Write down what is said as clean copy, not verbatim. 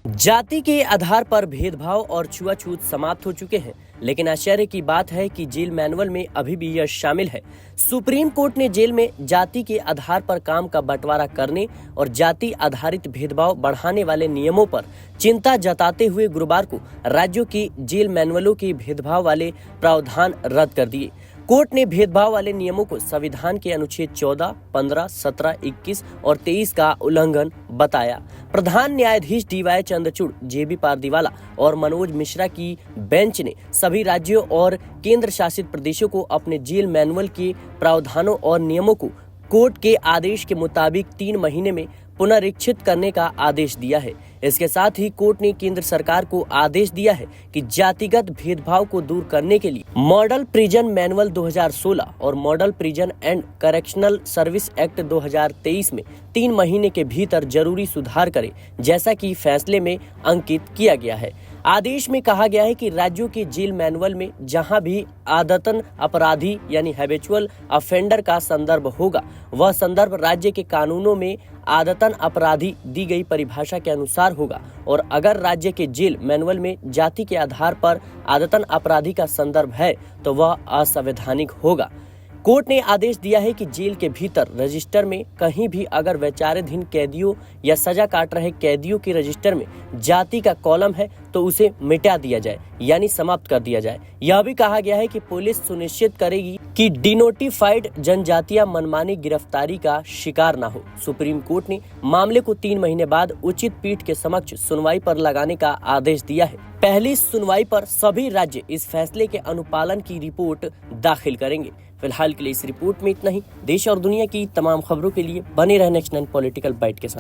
जाति के आधार पर भेदभाव और छुआछूत समाप्त हो चुके हैं, लेकिन आश्चर्य की बात है कि जेल मैनुअल में अभी भी यह शामिल है। सुप्रीम कोर्ट ने जेल में जाति के आधार पर काम का बंटवारा करने और जाति आधारित भेदभाव बढ़ाने वाले नियमों पर चिंता जताते हुए गुरुवार को राज्यों की जेल मैनुअलों के भेदभाव वाले प्रावधान रद्द कर दिए। कोर्ट ने भेदभाव वाले नियमों को संविधान के अनुच्छेद 14, 15, 17, 21 और 23 का उल्लंघन बताया। प्रधान न्यायाधीश DY चंद्रचूड़, JB पारदीवाला और मनोज मिश्रा की बेंच ने सभी राज्यों और केंद्र शासित प्रदेशों को अपने जेल मैनुअल के प्रावधानों और नियमों को कोर्ट के आदेश के मुताबिक 3 महीने में पुनरीक्षित करने का आदेश दिया है। इसके साथ ही कोर्ट ने केंद्र सरकार को आदेश दिया है कि जातिगत भेदभाव को दूर करने के लिए मॉडल प्रिजन मैनुअल 2016 और model prison and correctional service act 2023 में 3 महीने के भीतर जरूरी सुधार करे, जैसा कि फैसले में अंकित किया गया है। आदेश में कहा गया है कि राज्यों के जेल मैनुअल में जहां भी आदतन अपराधी यानी हैबिचुअल अफेंडर का संदर्भ होगा, वह संदर्भ राज्य के कानूनों में आदतन अपराधी दी गई परिभाषा के अनुसार होगा, और अगर राज्य के जेल मैनुअल में जाति के आधार पर आदतन अपराधी का संदर्भ है तो वह असंवैधानिक होगा। कोर्ट ने आदेश दिया है कि जेल के भीतर रजिस्टर में कहीं भी अगर विचाराधीन कैदियों या सजा काट रहे कैदियों के रजिस्टर में जाति का कॉलम है तो उसे मिटा दिया जाए, यानी समाप्त कर दिया जाए। यह भी कहा गया है कि पुलिस सुनिश्चित करेगी कि डिनोटिफाइड जनजातियां मनमानी गिरफ्तारी का शिकार न हो। सुप्रीम कोर्ट ने मामले को 3 महीने बाद उचित पीठ के समक्ष सुनवाई पर लगाने का आदेश दिया है। पहली सुनवाई पर सभी राज्य इस फैसले के अनुपालन की रिपोर्ट दाखिल करेंगे। फिलहाल के लिए इस रिपोर्ट में इतना ही। देश और दुनिया की तमाम खबरों के लिए बने रहें नेक्स्ट 9 पॉलिटिकल बाइट के साथ।